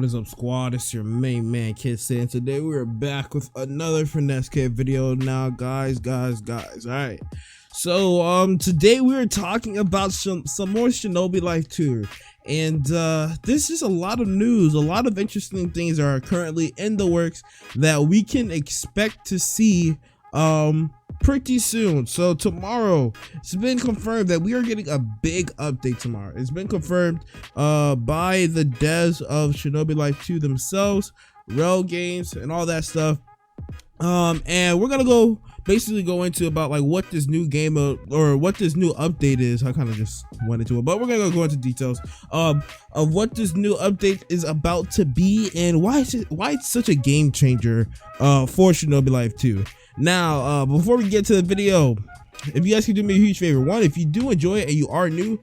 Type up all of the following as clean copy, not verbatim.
is up, squad? It's your main man KiddStan. Today we are back with another Finesse Kid video. Now guys, all right, so today we are talking about some more Shinobi Life 2, and this is a lot of news, a lot of interesting things are currently in the works that we can expect to see pretty soon. So tomorrow, it's been confirmed that we are getting a big update tomorrow. It's been confirmed by the devs of Shinobi Life 2 themselves, Rel Games and all that stuff. And we're gonna basically go into about like what this new game or what this new update is. I kind of just went into it, but we're gonna go into details of what this new update is about to be and why it's such a game changer for Shinobi Life 2. Now, before we get to the video, if you guys can do me a huge favor, one, if you do enjoy it and you are new,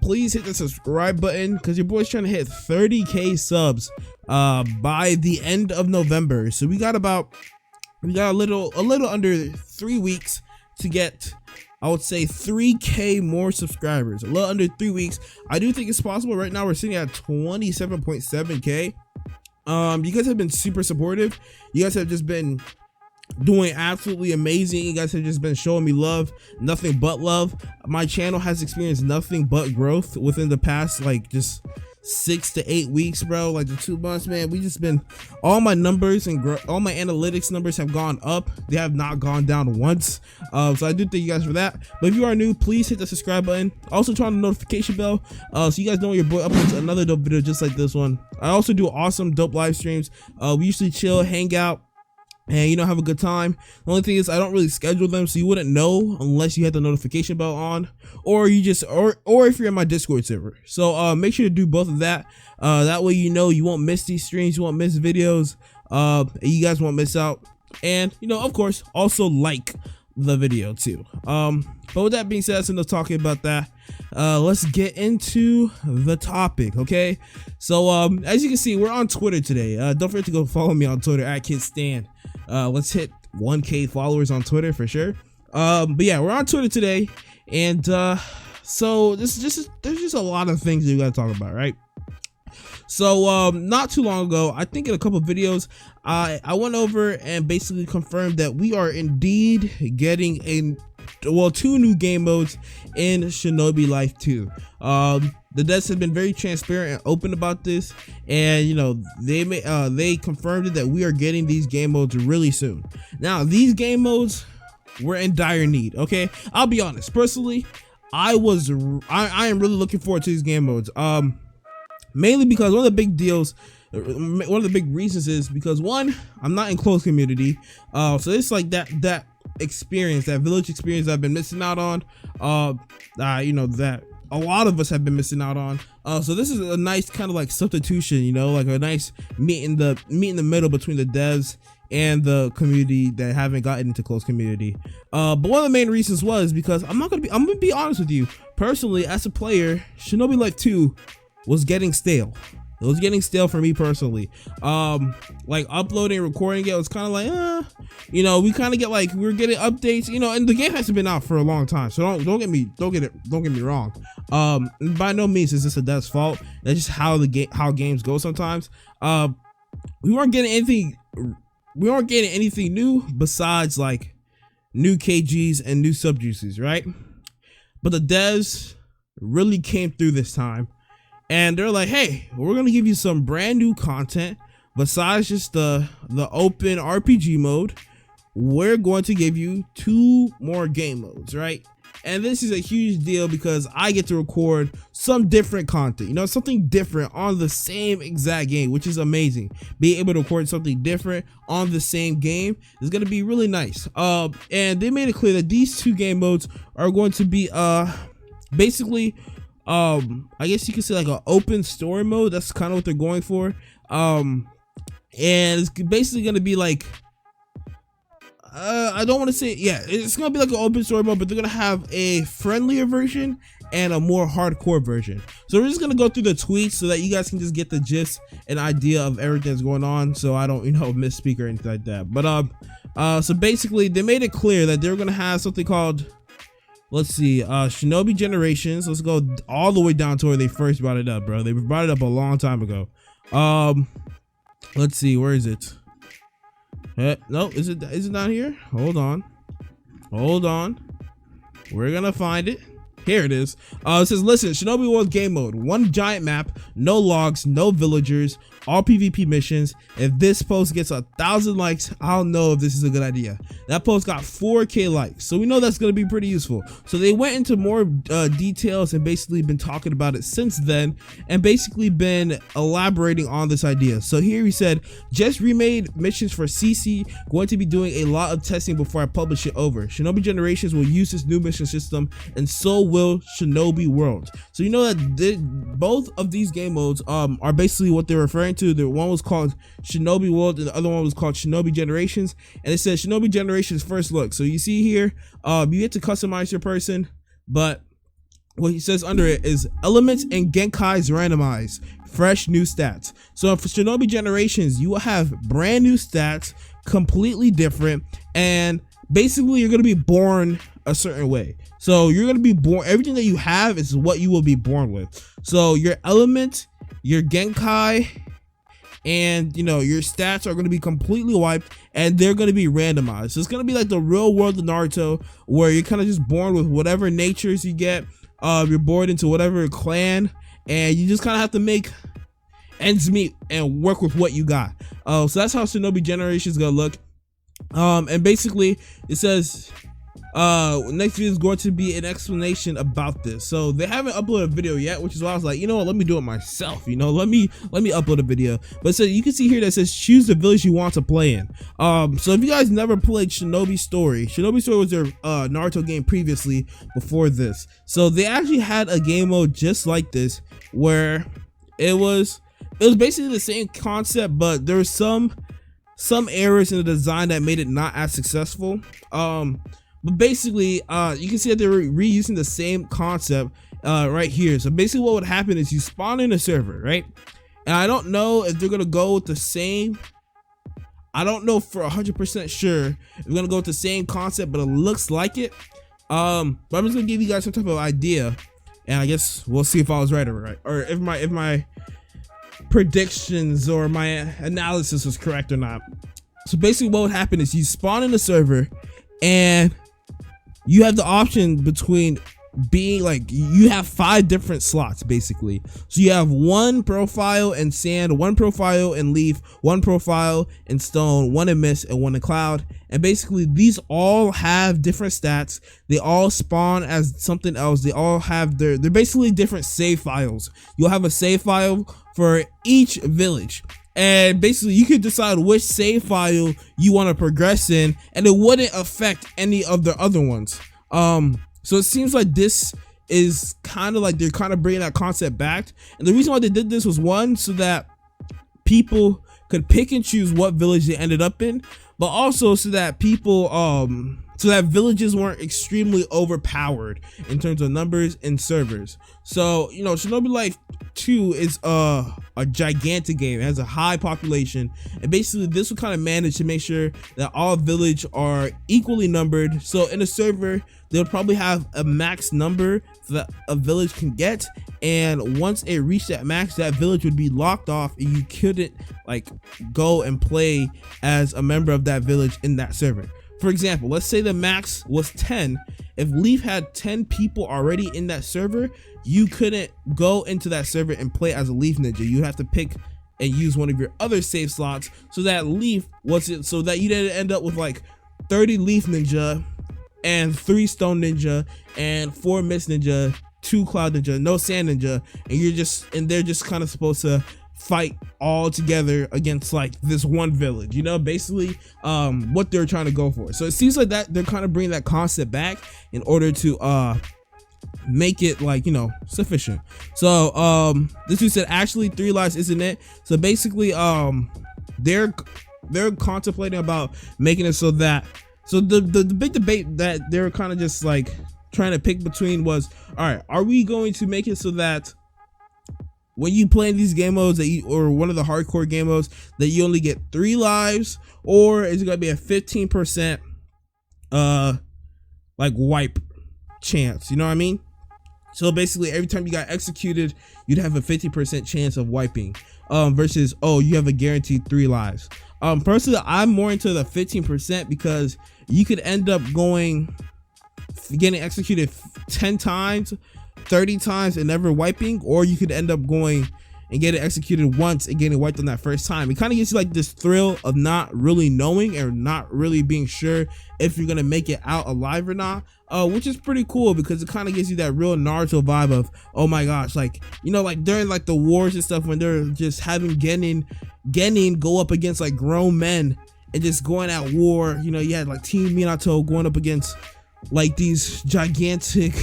please hit the subscribe button, because your boy's trying to hit 30k subs by the end of November. So we got a little under 3 weeks to get, I would say, 3k more subscribers. A little under 3 weeks. I do think it's possible. Right now we're sitting at 27.7k. You guys have been super supportive. You guys have just been doing absolutely amazing. You guys have just been showing me love, nothing but love. My channel has experienced nothing but growth within the past like just 6 to 8 weeks, bro. Like the 2 months, man, we just been, all my numbers and all my analytics numbers have gone up. They have not gone down once. So I do thank you guys for that. But if you are new, please hit the subscribe button. Also turn on the notification bell so you guys know when your boy uploads another dope video just like this one. I also do awesome dope live streams. We usually chill, hang out, and you know, have a good time. The only thing is I don't really schedule them, so you wouldn't know unless you had the notification bell on, or you just or if you're in my Discord server. So make sure to do both of that. That way you know you won't miss these streams, you won't miss videos, and you guys won't miss out. And you know, of course, also like the video too. But with that being said, that's enough talking about that. Let's get into the topic, okay? So as you can see, we're on Twitter today. Don't forget to go follow me on Twitter at KiddStan. Let's hit 1k followers on Twitter for sure. But yeah, we're on Twitter today, and so there's just a lot of things we gotta talk about, right? So not too long ago, I think in a couple of videos, I went over and basically confirmed that we are indeed getting 2 new game modes in Shinobi Life 2. The devs have been very transparent and open about this, and you know, they confirmed it that we are getting these game modes really soon. Now these game modes, we're in dire need, okay? I'll be honest, personally, I am really looking forward to these game modes, mainly because one of the big reasons is because, one, I'm not in close community, so it's like that experience, that village experience I've been missing out on, you know, that a lot of us have been missing out on. So this is a nice kind of like substitution, you know, like a nice meet in the middle between the devs and the community that haven't gotten into close community. But one of the main reasons was because I'm gonna be honest with you, personally, as a player, Shinobi Life 2 was getting stale. It was getting stale for me personally. Like uploading and recording it was kind of like, you know, we kind of get like, we're getting updates, you know, and the game hasn't been out for a long time, so don't get me wrong. By no means is this a dev's fault. That's just how games go sometimes. We weren't getting anything new besides like new KGs and new sub-juices, right? But the devs really came through this time, and they're like, hey, we're gonna give you some brand new content besides just the open RPG mode. We're going to give you 2 more game modes, right? And this is a huge deal because I get to record some different content, you know, something different on the same exact game, which is amazing. Being able to record something different on the same game is going to be really nice. And they made it clear that these 2 game modes are going to be basically, I guess you could say like an open story mode. That's kind of what they're going for. And it's basically going to be like, I don't want to say, yeah, it's gonna be like an open story mode, but they're gonna have a friendlier version and a more hardcore version. So we're just gonna go through the tweets so that you guys can just get the gist and idea of everything that's going on, so I don't, you know, misspeak or anything like that. But so basically they made it clear that they're gonna have something called, let's see, Shinobi Generations. Let's go all the way down to where they first brought it up, bro. They brought it up a long time ago. Let's see, where is it? No, is it not here? Hold on. We're gonna find it. Here it is. It says, listen, Shinobi World game mode. One giant map, no logs, no villagers, all PvP missions. If this post gets 1,000 likes, I don't know if this is a good idea. That post got 4K likes, so we know that's going to be pretty useful. So they went into more details and basically been talking about it since then, and basically been elaborating on this idea. So here he said, just remade missions for CC, going to be doing a lot of testing before I publish it over. Shinobi Generations will use this new mission system, and so will Shinobi World. So you know that both of these game modes are basically what they're referring to. The one was called Shinobi World and the other one was called Shinobi Generations, and it says Shinobi Generations first look. So you see here, you get to customize your person, but what he says under it is elements and Genkai's randomized, fresh new stats. So for Shinobi Generations, you will have brand new stats, completely different, and basically you're going to be born a certain way. So you're going to be born, everything that you have is what you will be born with. So your element, your Genkai, and you know, your stats are going to be completely wiped, and they're going to be randomized. So it's going to be like the real world of Naruto, where you're kind of just born with whatever natures you get. You're born into whatever clan, and you just kind of have to make ends meet and work with what you got. So that's how Shinobi Generations is going to look. And basically it says next video is going to be an explanation about this. So they haven't uploaded a video yet, which is why I was like, you know what, let me do it myself. You know, let me upload a video. But so you can see here that says choose the village you want to play in. So if you guys never played Shinobi Story was their Naruto game previously before this. So they actually had a game mode just like this, where it was basically the same concept, but there was some errors in the design that made it not as successful. But basically, you can see that they're reusing the same concept right here. So basically what would happen is you spawn in a server, right? And I don't know if they're gonna go with the same, I don't know for 100% sure if they're gonna go with the same concept, but it looks like it. But I'm just gonna give you guys some type of idea, and I guess we'll see if I was right or if my predictions or my analysis was correct or not. So basically what would happen is you spawn in the server, and you have the option between being like, you have 5 different slots basically. So you have 1 profile in sand, 1 profile in leaf, 1 profile in stone, 1 in mist, and 1 in cloud. And basically these all have different stats. They all spawn as something else. They all have they're basically different save files. You'll have a save file for each village, and basically you could decide which save file you want to progress in, and it wouldn't affect any of the other ones. So it seems like this is kind of like they're kind of bringing that concept back, and the reason why they did this was, one, so that people could pick and choose what village they ended up in, but also so that people so that villages weren't extremely overpowered in terms of numbers and servers. So you know, Shinobi Life 2 is a gigantic game. It has a high population, and basically this will kind of manage to make sure that all village are equally numbered. So in a server, they'll probably have a max number that a village can get, and once it reached that max, that village would be locked off, and you couldn't like go and play as a member of that village in that server. For example, let's say the max was 10. If Leaf had 10 people already in that server, you couldn't go into that server and play as a Leaf Ninja. You have to pick and use one of your other save slots, so that Leaf wasn't, so that you didn't end up with like 30 Leaf Ninja and 3 Stone Ninja and 4 Mist Ninja, 2 Cloud Ninja, no Sand Ninja, and they're just kind of supposed to fight all together against like this one village, you know, basically what they're trying to go for. So it seems like that they're kind of bringing that concept back in order to make it like, you know, sufficient. So this dude said actually 3 lives isn't it. So basically they're contemplating about making it so that, so the big debate that they're kind of just like trying to pick between was, all right, are we going to make it so that when you play in these game modes that you, or one of the hardcore game modes, that you only get 3 lives, or is it gonna be a 15% like wipe chance, you know what I mean? So basically every time you got executed, you'd have a 50% chance of wiping. versus, oh, you have a guaranteed 3 lives. Personally, I'm more into the 15% because you could end up getting executed 10 times, 30 times and never wiping, or you could end up going and getting executed once and getting wiped on that first time. It kind of gives you like this thrill of not really knowing or not really being sure if you're gonna make it out alive or not, which is pretty cool because it kind of gives you that real Naruto vibe of, oh my gosh, like, you know, like during like the wars and stuff when they're just having Genin go up against like grown men and just going at war. You know, you had like Team Minato going up against like these gigantic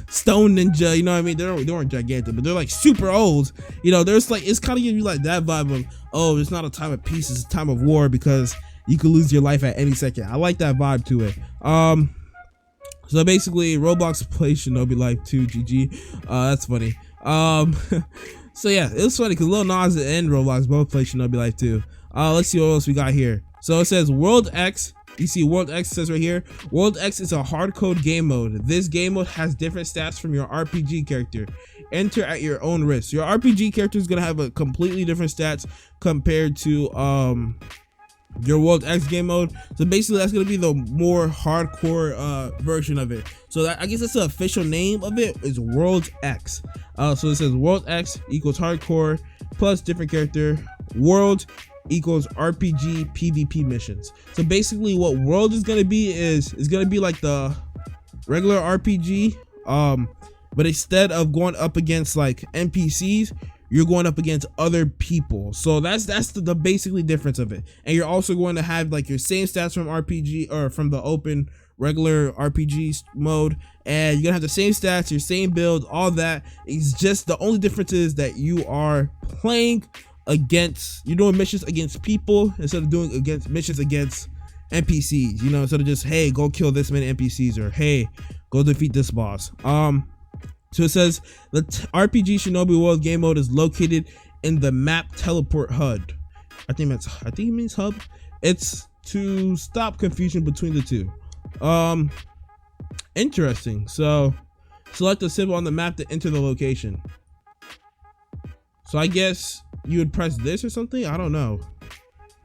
stone ninja, you know what I mean? They weren't gigantic, but they're like super old. You know, there's like, it's kind of giving you like that vibe of, oh, it's not a time of peace, it's a time of war because you could lose your life at any second. I like that vibe to it. So basically, Roblox plays Shinobi Life 2, GG. That's funny. So yeah, it was funny because Lil Nas and Roblox both play Shinobi Life 2. Let's see what else we got here. So it says World X. You see World X says right here, World X is a hardcode game mode. This game mode has different stats from your RPG character. Enter at your own risk. Your RPG character is gonna have a completely different stats compared to your World X game mode. So basically that's gonna be the more hardcore version of it. So that, I guess that's the official name of it, is World X. So it says World X equals hardcore plus different character. World equals RPG PvP missions. So basically what World is gonna be is gonna be like the regular RPG, but instead of going up against like NPCs, you're going up against other people. So that's the basically difference of it. And you're also going to have like your same stats from RPG or from the open regular RPG mode, and you're gonna have the same stats, your same build, all that. It's just the only difference is that you are playing against, you're doing missions against people instead of doing missions against NPCs, you know, instead of just, hey, go kill this many NPCs, or hey, go defeat this boss. So it says the RPG Shinobi World game mode is located in the map teleport HUD. I think it means hub. It's to stop confusion between the two. Interesting. So select the symbol on the map to enter the location. So I guess you would press this or something. I don't know.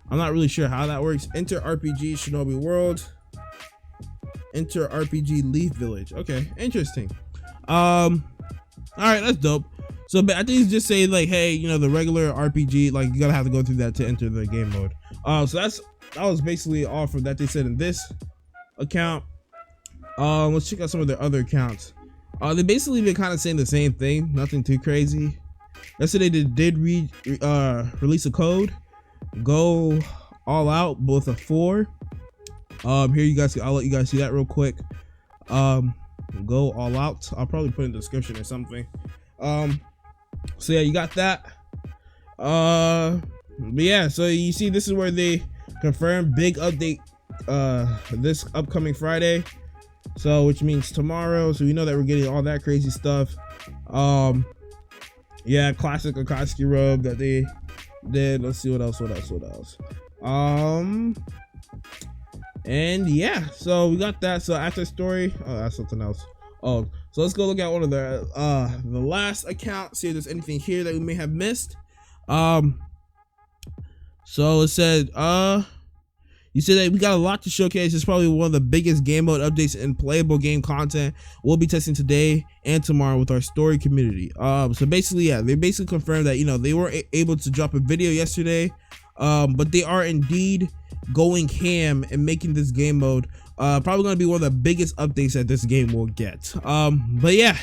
I'm not really sure how that works. Enter RPG Shinobi World. Enter RPG Leaf Village. Okay, interesting. All right, that's dope. So I think it's just saying like, hey, you know, the regular RPG, like you gotta have to go through that to enter the game mode. So that was basically all from that they said in this account. Let's check out some of their other accounts. They basically been kind of saying the same thing, nothing too crazy. Yesterday they did release a code, go all out, both a 4. Here you guys, I'll let you guys see that real quick. Go all out. I'll probably put in the description or something. So yeah, you got that. But yeah, so you see this is where they confirm big update this upcoming Friday, so which means tomorrow. So we know that we're getting all that crazy stuff. Yeah, classic Akatsuki robe that they did. Let's see what else. And yeah, so we got that. So after story, oh, that's something else. Oh, so let's go look at one of the last account, see if there's anything here that we may have missed. So it said, you said that we got a lot to showcase. It's probably one of the biggest game mode updates and playable game content we'll be testing today and tomorrow with our story community. So basically, yeah, they basically confirmed that, you know, they weren't able to drop a video yesterday, but they are indeed going ham and making this game mode probably going to be one of the biggest updates that this game will get. But yeah,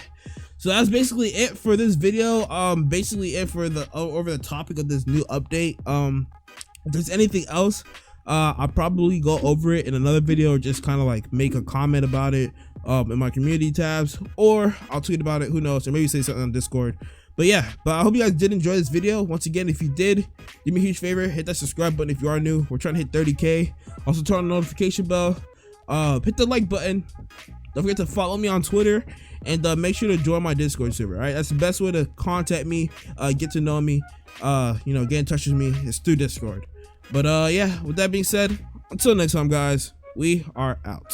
so that's basically it for this video. Basically it for the over the topic of this new update. If there's anything else, I'll probably go over it in another video, or just kind of like make a comment about it in my community tabs, or I'll tweet about it, who knows, or maybe say something on Discord. But yeah, I hope you guys did enjoy this video. Once again, if you did, do me a huge favor, hit that subscribe button if you are new. We're trying to hit 30K. Also turn on the notification bell, hit the like button. Don't forget to follow me on Twitter, and make sure to join my Discord server. All right, that's the best way to contact me, get to know me, you know, get in touch with me, is through Discord. But yeah, with that being said, until next time guys, we are out.